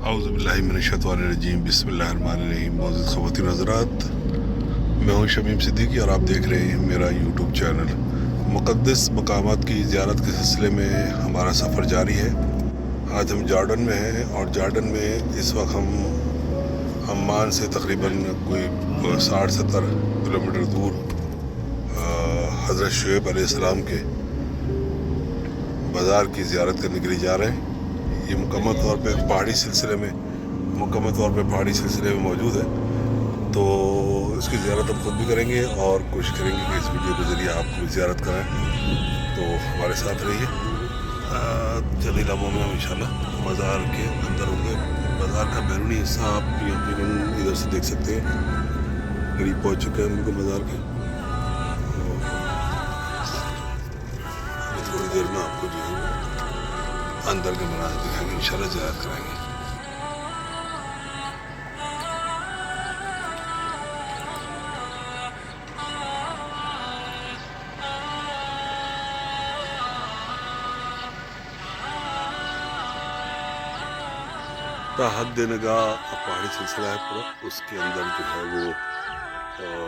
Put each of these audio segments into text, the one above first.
औज़ुबिल्लाहिमिनश्शैतानिर्रजीम बिस्मिल्लाहिर्रहमानिर्रहीम। मौजूद ख़वातीन हज़रात, मैं हूँ शमीम सिद्दीकी और आप देख रहे हैं मेरा यूट्यूब चैनल। मुक़द्दस मकामात की ज़ियारत के सिलसिले में हमारा सफ़र जारी है। आज हम जॉर्डन में हैं और जॉर्डन में इस वक्त हम अम्मान से तकरीबन कोई 60-70 किलोमीटर दूर हज़रत शुएब अलैहिस्सलाम के बाज़ार की ज़ियारत करने के लिए जा रहे हैं। ये मुकम्मल तौर पे पहाड़ी सिलसिले में मौजूद है, तो इसकी ज़ियारत हम खुद भी करेंगे और कोशिश करेंगे कि इस वीडियो के ज़रिए आपको भी ज़ियारत कराएं। तो हमारे साथ रहिए। चंद लम्हों में हम इंशाल्लाह बाज़ार के अंदर होंगे। बाज़ार का बैरूनी हिस्सा आप यकीनन इधर से देख सकते हैं। करीब पहुँच चुके हैं बिल्कुल बाज़ार के। थोड़ी देर में आपको जो है अंदर के मनाज़िर दिखाएंगे, इंशाल्लाह ज़ियारत कराएंगे। हद निगाह पहाड़ी सिलसिला है पूरा, उसके अंदर जो है वो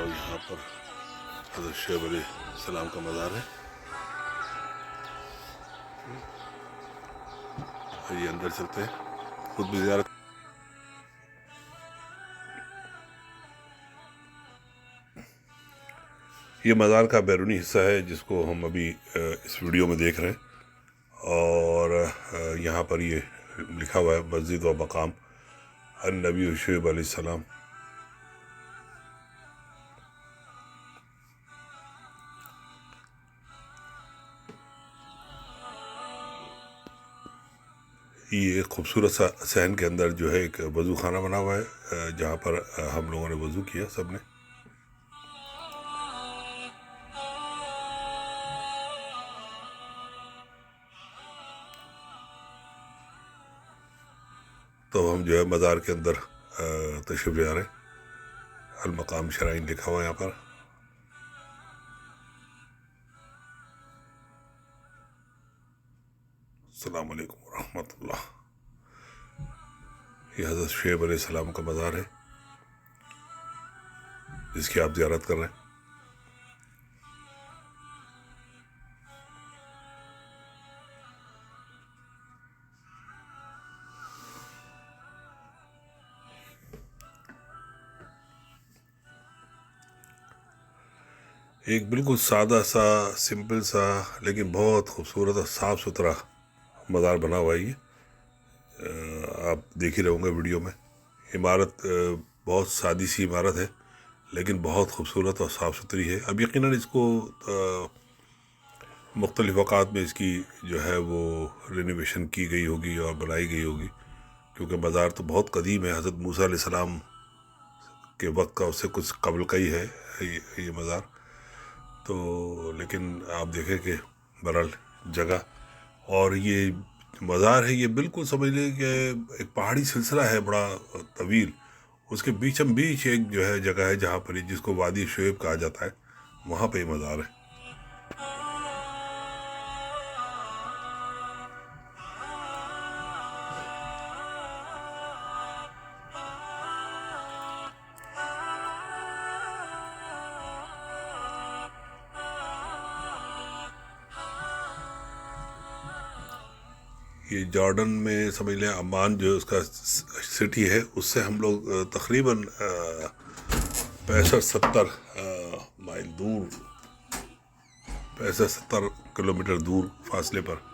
यहाँ पर हज़रत शुएब अलैहिस्सलाम का मज़ार है। ये अंदर चलते हैं, खुद भी ज़ियारत। ये मज़ार का बैरूनी हिस्सा है जिसको हम अभी इस वीडियो में देख रहे हैं। और यहाँ पर ये लिखा हुआ है मस्जिद व मकाम अन-नबी शुएब अलैहिस्सलाम। ये खूबसूरत सा सहन के अंदर जो है एक वज़ू खाना बना हुआ है, जहाँ पर हम लोगों ने वज़ू किया सब ने। तो हम जो है मज़ार के अंदर तशरीफ़ ले आ रहे हैं। अल-मकाम शराइन लिखा हुआ है यहाँ पर। अस्सलामु अलैकुम रहमतुल्लाह। ये हज़रत शुएब अलैहिस्सलाम का मज़ार है जिसकी आप ज़ियारत कर रहे हैं। एक बिल्कुल सादा सा, सिंपल सा, लेकिन बहुत खूबसूरत और साफ़ सुथरा मज़ार बना हुआ है। ये आप देख ही रहे होंगे वीडियो में। इमारत बहुत सादी सी इमारत है, लेकिन बहुत खूबसूरत और साफ़ सुथरी है। अब यकीनन इसको मुख्तलिफ़ औक़ात में इसकी जो है वो रेनोवेशन की गई होगी और बनाई गई होगी, क्योंकि मज़ार तो बहुत कदीम है। हज़रत मूसा अलैहिस्सलाम के वक्त का, उससे कुछ कबल का ही है ये मज़ार। तो लेकिन आप देखें कि बहरहाल जगह और ये मज़ार है, ये बिल्कुल समझ लें कि एक पहाड़ी सिलसिला है बड़ा तवील। उसके बीचम बीच एक जो है जगह है जहाँ पर जिसको वादी शुएब कहा जाता है, वहाँ पे मज़ार है। ये जॉर्डन में समझ लें अम्मान जो उसका सिटी है, उससे हम लोग तकरीबन 65-70 माइल दूर, 65-70 किलोमीटर दूर फासले पर।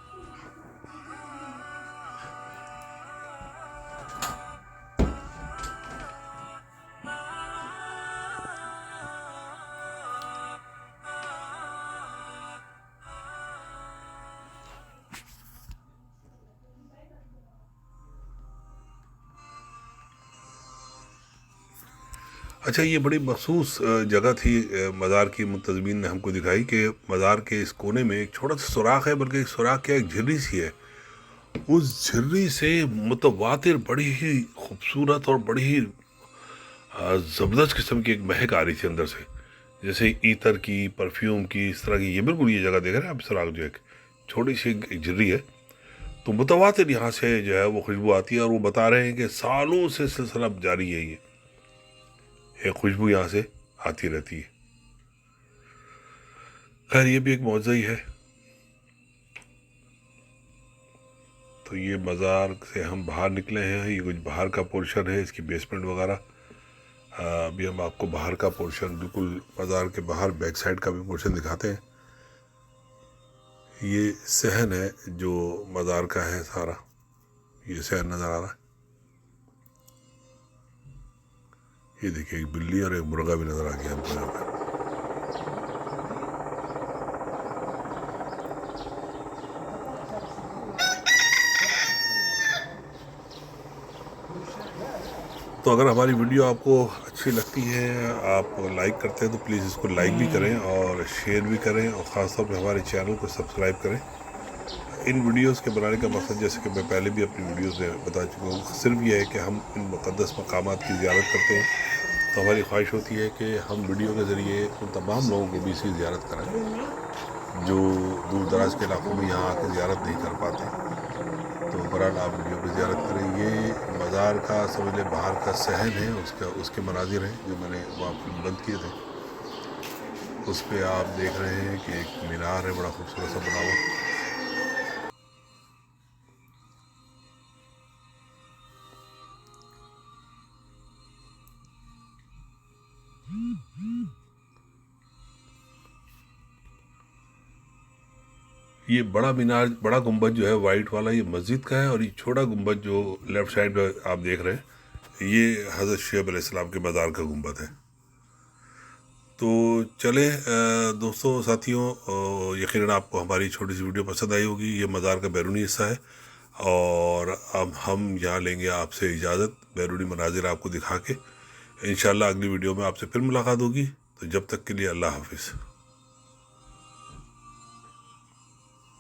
अच्छा, ये बड़ी मखसूस जगह थी मज़ार की। मुंतज़मीन ने हमको दिखाई कि मज़ार के इस कोने में एक छोटा सा सुराख है, बल्कि एक सुराख क्या, एक झिर्री सी है। उस झिर्री से मुतवातिर बड़ी ही खूबसूरत और बड़ी ही ज़बरदस्त किस्म की एक महक आ रही थी अंदर से, जैसे ईतर की, परफ्यूम की, इस तरह की। ये बिल्कुल ये जगह देख रहे हैं आप, सुराख जो एक छोटी सी एक झिर्री है, تو متواتر یہاں سے جو ہے وہ خوشبو آتی ہے، اور وہ بتا رہے ہیں کہ سالوں سے سلسلہ جاری ہے، یہ ایک خوشبو یہاں سے آتی رہتی ہے۔ خیر یہ بھی ایک معجزہ ہی ہے۔ تو یہ مزار سے ہم باہر نکلے ہیں، یہ کچھ باہر کا پورشن ہے، اس کی بیسمنٹ وغیرہ۔ ابھی ہم آپ کو باہر کا پورشن، بالکل مزار کے باہر بیک سائڈ کا بھی پورشن دکھاتے ہیں۔ یہ صحن ہے جو مزار کا ہے سارا، یہ صحن نظر آ رہا ہے۔ یہ دیکھیں ایک بلی اور ایک مرغا بھی نظر آ گیا ہم کو یہاں پہ۔ تو اگر ہماری ویڈیو آپ کو اچھی لگتی ہے، آپ لائک کرتے ہیں تو پلیز اس کو لائک بھی کریں اور شیئر بھی کریں، اور خاص طور پہ ہمارے چینل کو سبسکرائب کریں۔ ان ویڈیوز کے بنانے کا مقصد، جیسے کہ میں پہلے بھی اپنی ویڈیوز میں بتا چکا ہوں، صرف یہ ہے کہ ہم ان مقدس مقامات کی زیارت کرتے ہیں، تو ہماری خواہش ہوتی ہے کہ ہم ویڈیو کے ذریعے ان تمام لوگوں کو بھی اس کی زیارت کرائیں جو دور دراز کے علاقوں میں یہاں آ کے زیارت نہیں کر پاتے۔ تو بہرحال آپ ویڈیو پہ زیارت کریں۔ یہ مزار کا سمجھ لیں باہر کا صحن ہے، اس کے مناظر ہیں جو میں نے وہاں فلم بند کیے تھے۔ اس پہ آپ دیکھ رہے ہیں کہ ایک مینار ہے بڑا خوبصورت سا بنا ہوا۔ یہ بڑا مینار، بڑا گنبد جو ہے وائٹ والا، یہ مسجد کا ہے، اور یہ چھوٹا گنبد جو لیفٹ سائڈ پہ آپ دیکھ رہے ہیں، یہ حضرت شعیب علیہ السلام کے مزار کا گنبد ہے۔ تو چلیں دوستوں ساتھیوں، یقیناً آپ کو ہماری چھوٹی سی ویڈیو پسند آئی ہوگی۔ یہ مزار کا بیرونی حصہ ہے، اور اب ہم یہاں لیں گے آپ سے اجازت، بیرونی مناظر آپ کو دکھا کے۔ انشاءاللہ اگلی ویڈیو میں آپ سے پھر ملاقات ہوگی، تو جب تک کے لیے اللہ حافظ۔